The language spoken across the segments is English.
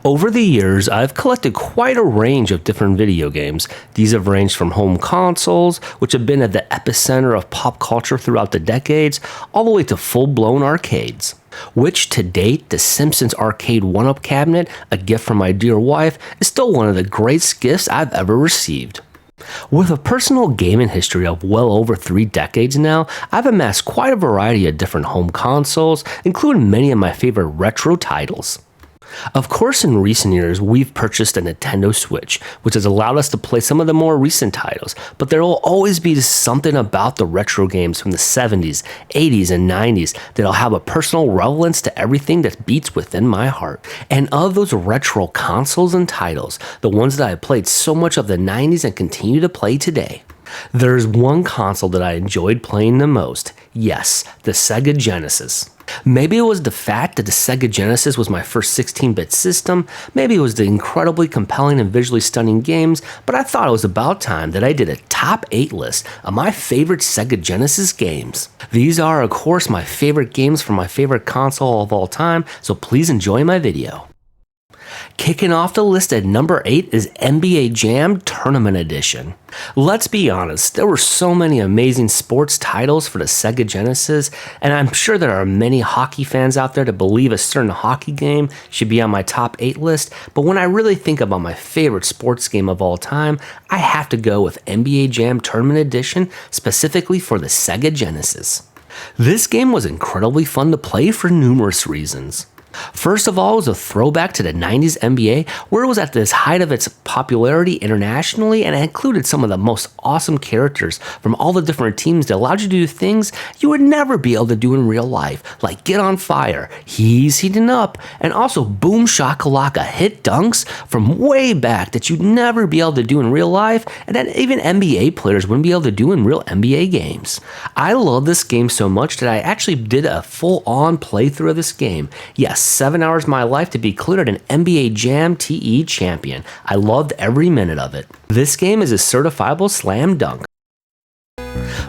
Over the years, I've collected quite a range of different video games. These have ranged from home consoles, which have been at the epicenter of pop culture throughout the decades, all the way to full-blown arcades. Which, to date, the Simpsons Arcade 1-Up cabinet, a gift from my dear wife, is still one of the greatest gifts I've ever received. With a personal gaming history of well over 3 decades now, I've amassed quite a variety of different home consoles, including many of my favorite retro titles. Of course, in recent years, we've purchased a Nintendo Switch, which has allowed us to play some of the more recent titles, but there will always be something about the retro games from the 70s, 80s, and 90s that'll have a personal relevance to everything that beats within my heart. And of those retro consoles and titles, the ones that I played so much of the 90s and continue to play today, there's one console that I enjoyed playing the most. Yes, the Sega Genesis. Maybe it was the fact that the Sega Genesis was my first 16-bit system, maybe it was the incredibly compelling and visually stunning games, but I thought it was about time that I did a top 8 list of my favorite Sega Genesis games. These are, of course, my favorite games from my favorite console of all time, so please enjoy my video. Kicking off the list at number 8 is NBA Jam Tournament Edition. Let's be honest, there were so many amazing sports titles for the Sega Genesis, and I'm sure there are many hockey fans out there that believe a certain hockey game should be on my top 8 list, but when I really think about my favorite sports game of all time, I have to go with NBA Jam Tournament Edition, specifically for the Sega Genesis. This game was incredibly fun to play for numerous reasons. First of all, it was a throwback to the 90s NBA, where it was at this height of its popularity internationally, and it included some of the most awesome characters from all the different teams that allowed you to do things you would never be able to do in real life, like get on fire, he's heating up, and also boom shakalaka hit dunks from way back that you'd never be able to do in real life, and that even NBA players wouldn't be able to do in real NBA games. I love this game so much that I actually did a full-on playthrough of this game. Yes, 7 hours of my life to be cleared an NBA Jam TE champion. I loved every minute of it. This game is a certifiable slam dunk.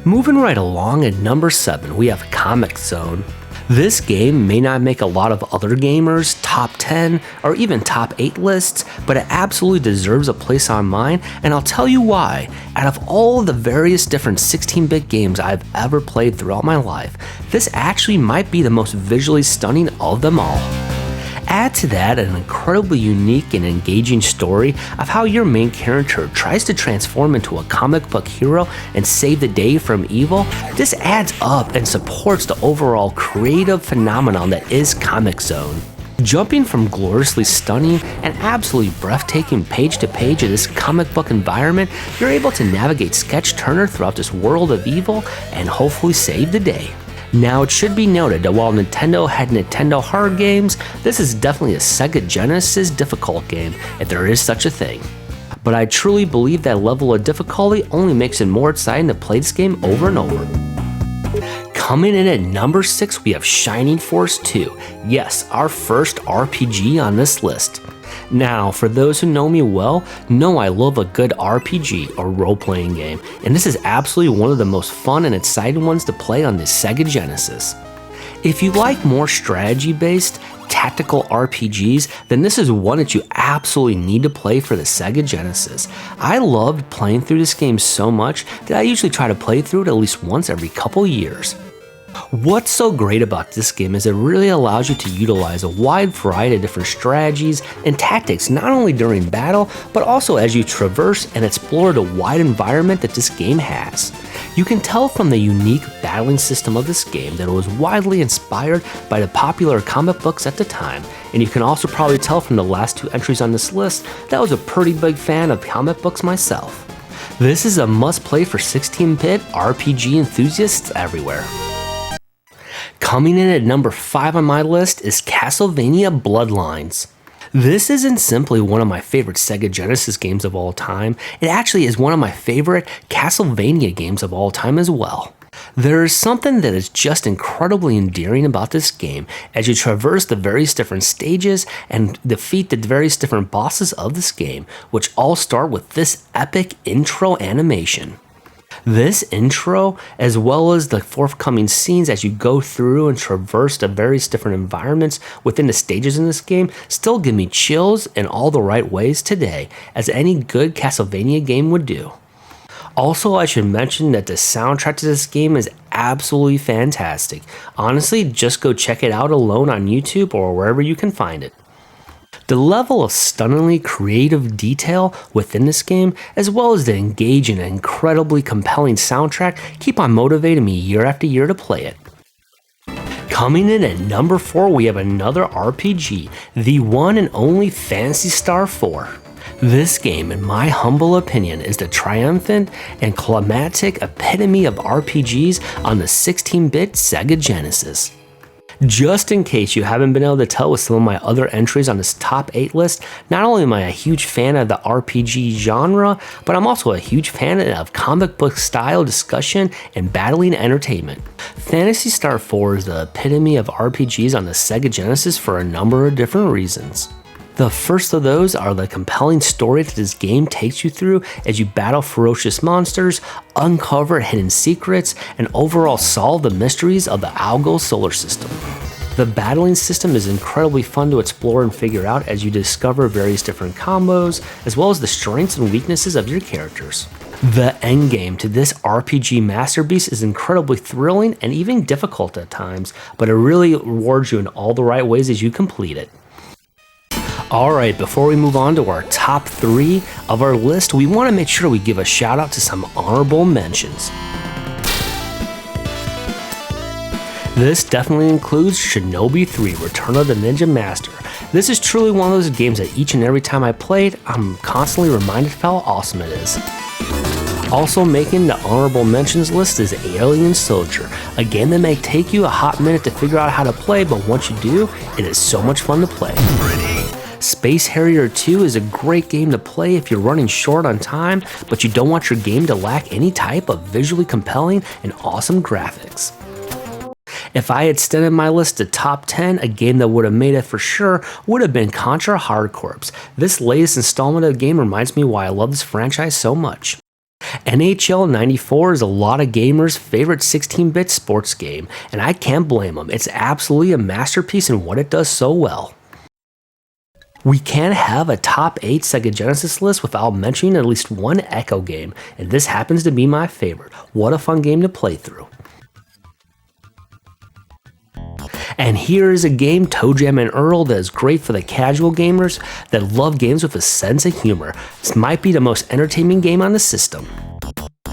Moving right along at number 7, we have Comix Zone. This game may not make a lot of other gamers' top 10 or even top 8 lists, but it absolutely deserves a place on mine, and I'll tell you why. Out of all of the various different 16-bit games I've ever played throughout my life, this actually might be the most visually stunning of them all. Add to that an incredibly unique and engaging story of how your main character tries to transform into a comic book hero and save the day from evil. This adds up and supports the overall creative phenomenon that is Comix Zone. Jumping from gloriously stunning and absolutely breathtaking page to page of this comic book environment, you're able to navigate Sketch Turner throughout this world of evil and hopefully save the day. Now, it should be noted that while Nintendo had Nintendo hard games, this is definitely a Sega Genesis difficult game, if there is such a thing. But I truly believe that level of difficulty only makes it more exciting to play this game over and over. Coming in at number 6, we have Shining Force 2. Yes, our first RPG on this list. Now, for those who know me well, know I love a good RPG or role-playing game, and this is absolutely one of the most fun and exciting ones to play on the Sega Genesis. If you like more strategy-based, tactical RPGs, then this is one that you absolutely need to play for the Sega Genesis. I loved playing through this game so much that I usually try to play through it at least once every couple years. What's so great about this game is it really allows you to utilize a wide variety of different strategies and tactics, not only during battle, but also as you traverse and explore the wide environment that this game has. You can tell from the unique battling system of this game that it was widely inspired by the popular comic books at the time, and you can also probably tell from the last 2 entries on this list that I was a pretty big fan of comic books myself. This is a must-play for 16-bit RPG enthusiasts everywhere. Coming in at number 5 on my list is Castlevania Bloodlines. This isn't simply one of my favorite Sega Genesis games of all time, it actually is one of my favorite Castlevania games of all time as well. There is something that is just incredibly endearing about this game as you traverse the various different stages and defeat the various different bosses of this game, which all start with this epic intro animation. This intro, as well as the forthcoming scenes as you go through and traverse the various different environments within the stages in this game, still give me chills in all the right ways today, as any good Castlevania game would do. Also, I should mention that the soundtrack to this game is absolutely fantastic. Honestly, just go check it out alone on YouTube or wherever you can find it. The level of stunningly creative detail within this game, as well as the engaging and incredibly compelling soundtrack, keep on motivating me year after year to play it. Coming in at number 4, we have another RPG, the one and only Phantasy Star IV. This game, in my humble opinion, is the triumphant and climactic epitome of RPGs on the 16-bit Sega Genesis. Just in case you haven't been able to tell with some of my other entries on this top 8 list, not only am I a huge fan of the RPG genre, but I'm also a huge fan of comic book style discussion and battling entertainment. Phantasy Star IV is the epitome of RPGs on the Sega Genesis for a number of different reasons. The first of those are the compelling story that this game takes you through as you battle ferocious monsters, uncover hidden secrets, and overall solve the mysteries of the Algol solar system. The battling system is incredibly fun to explore and figure out as you discover various different combos, as well as the strengths and weaknesses of your characters. The endgame to this RPG masterpiece is incredibly thrilling and even difficult at times, but it really rewards you in all the right ways as you complete it. Alright, before we move on to our top 3 of our list, we want to make sure we give a shout out to some honorable mentions. This definitely includes Shinobi 3 Return of the Ninja Master. This is truly one of those games that each and every time I play it, I'm constantly reminded of how awesome it is. Also making the honorable mentions list is Alien Soldier, a game that may take you a hot minute to figure out how to play, but once you do, it is so much fun to play. Space Harrier 2 is a great game to play if you're running short on time, but you don't want your game to lack any type of visually compelling and awesome graphics. If I had extended my list to top 10, a game that would have made it for sure would have been Contra Hard Corps. This latest installment of the game reminds me why I love this franchise so much. NHL 94 is a lot of gamers' favorite 16-bit sports game, and I can't blame them. It's absolutely a masterpiece in what it does so well. We can't have a top 8 Sega Genesis list without mentioning at least one Echo game, and this happens to be my favorite. What a fun game to play through. And here is a game, ToeJam and Earl, that is great for the casual gamers that love games with a sense of humor. This might be the most entertaining game on the system.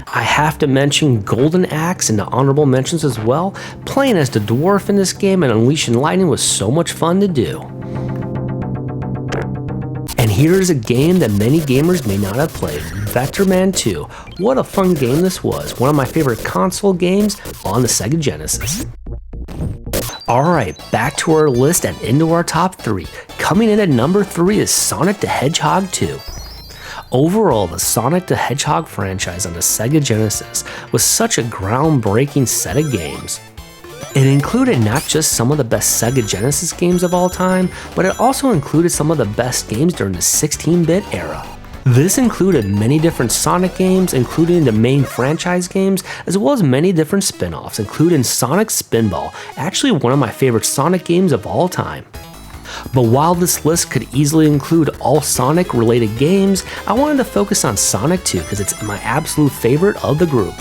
I have to mention Golden Axe in the honorable mentions as well. Playing as the dwarf in this game and unleashing lightning was so much fun to do. And here is a game that many gamers may not have played, Vectorman 2. What a fun game this was, one of my favorite console games on the Sega Genesis. Alright, back to our list and into our top 3. Coming in at number 3 is Sonic the Hedgehog 2. Overall, the Sonic the Hedgehog franchise on the Sega Genesis was such a groundbreaking set of games. It included not just some of the best Sega Genesis games of all time, but it also included some of the best games during the 16-bit era. This included many different Sonic games, including the main franchise games, as well as many different spin-offs, including Sonic Spinball, actually one of my favorite Sonic games of all time. But while this list could easily include all Sonic related games, I wanted to focus on Sonic 2 because it's my absolute favorite of the group.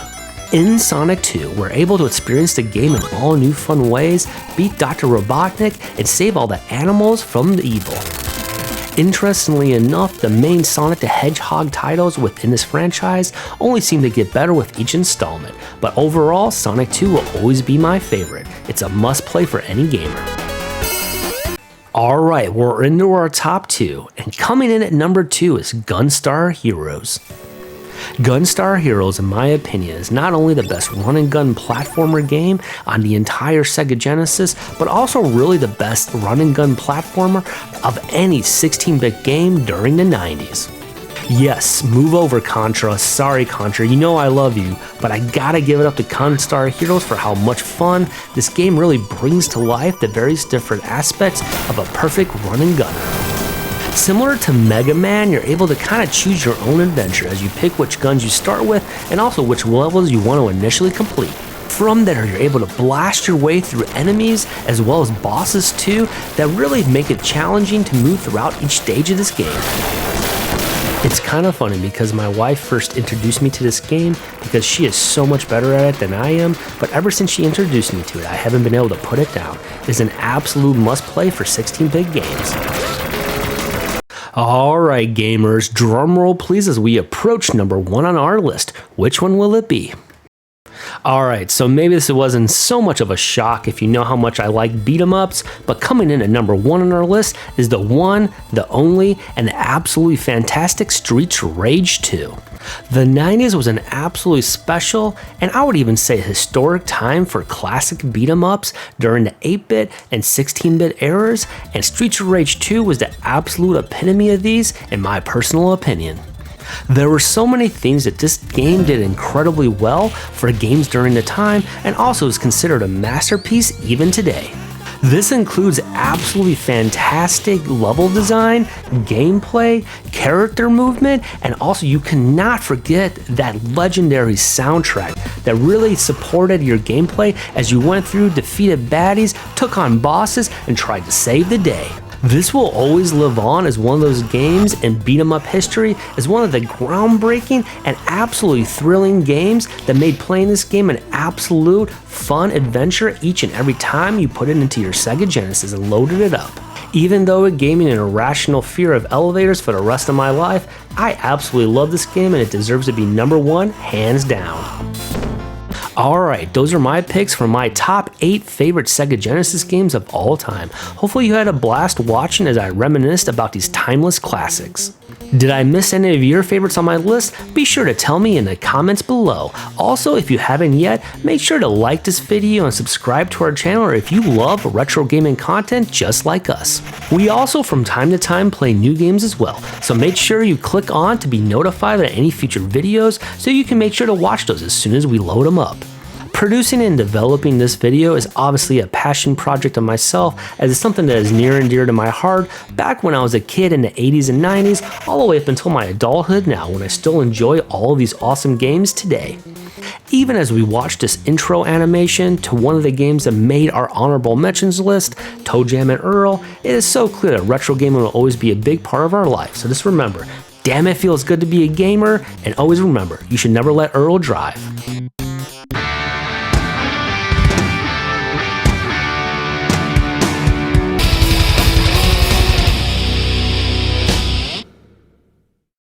In Sonic 2, we're able to experience the game in all new fun ways, beat Dr. Robotnik, and save all the animals from the evil. Interestingly enough, the main Sonic the Hedgehog titles within this franchise only seem to get better with each installment, but overall, Sonic 2 will always be my favorite. It's a must-play for any gamer. Alright, we're into our top 2, and coming in at number 2 is Gunstar Heroes. Gunstar Heroes, in my opinion, is not only the best run-and-gun platformer game on the entire Sega Genesis, but also really the best run-and-gun platformer of any 16-bit game during the 90s. Yes, move over Contra, sorry Contra, you know I love you, but I gotta give it up to Gunstar Heroes for how much fun this game really brings to life the various different aspects of a perfect run-and-gunner. Similar to Mega Man, you're able to kind of choose your own adventure as you pick which guns you start with and also which levels you want to initially complete. From there, you're able to blast your way through enemies as well as bosses too that really make it challenging to move throughout each stage of this game. It's kind of funny because my wife first introduced me to this game because she is so much better at it than I am, but ever since she introduced me to it, I haven't been able to put it down. It's an absolute must-play for 16-bit games. Alright gamers, drumroll please as we approach number 1 on our list. Which one will it be? Alright, so maybe this wasn't so much of a shock if you know how much I like beat 'em ups, but coming in at number 1 on our list is the one, the only, and the absolutely fantastic Streets Rage 2. The 90s was an absolutely special, and I would even say historic time for classic beat 'em ups during the 8-bit and 16-bit eras, and Streets Rage 2 was the absolute epitome of these, in my personal opinion. There were so many things that this game did incredibly well for games during the time, and also is considered a masterpiece even today. This includes absolutely fantastic level design, gameplay, character movement, and also you cannot forget that legendary soundtrack that really supported your gameplay as you went through, defeated baddies, took on bosses, and tried to save the day. This will always live on as one of those games in beat 'em up history as one of the groundbreaking and absolutely thrilling games that made playing this game an absolute fun adventure each and every time you put it into your Sega Genesis and loaded it up. Even though it gave me an irrational fear of elevators for the rest of my life, I absolutely love this game and it deserves to be number 1 hands down. Alright, those are my picks for my top 8 favorite Sega Genesis games of all time. Hopefully you had a blast watching as I reminisced about these timeless classics. Did I miss any of your favorites on my list? Be sure to tell me in the comments below. Also, if you haven't yet, make sure to like this video and subscribe to our channel if you love retro gaming content just like us. We also from time to time play new games as well, so make sure you click on to be notified of any future videos so you can make sure to watch those as soon as we load them up. Producing and developing this video is obviously a passion project of myself as it's something that is near and dear to my heart back when I was a kid in the 80s and 90s all the way up until my adulthood now when I still enjoy all of these awesome games today. Even as we watch this intro animation to one of the games that made our honorable mentions list, Toe Jam and Earl, it is so clear that retro gaming will always be a big part of our life, so just remember, damn it feels good to be a gamer, and always remember, you should never let Earl drive.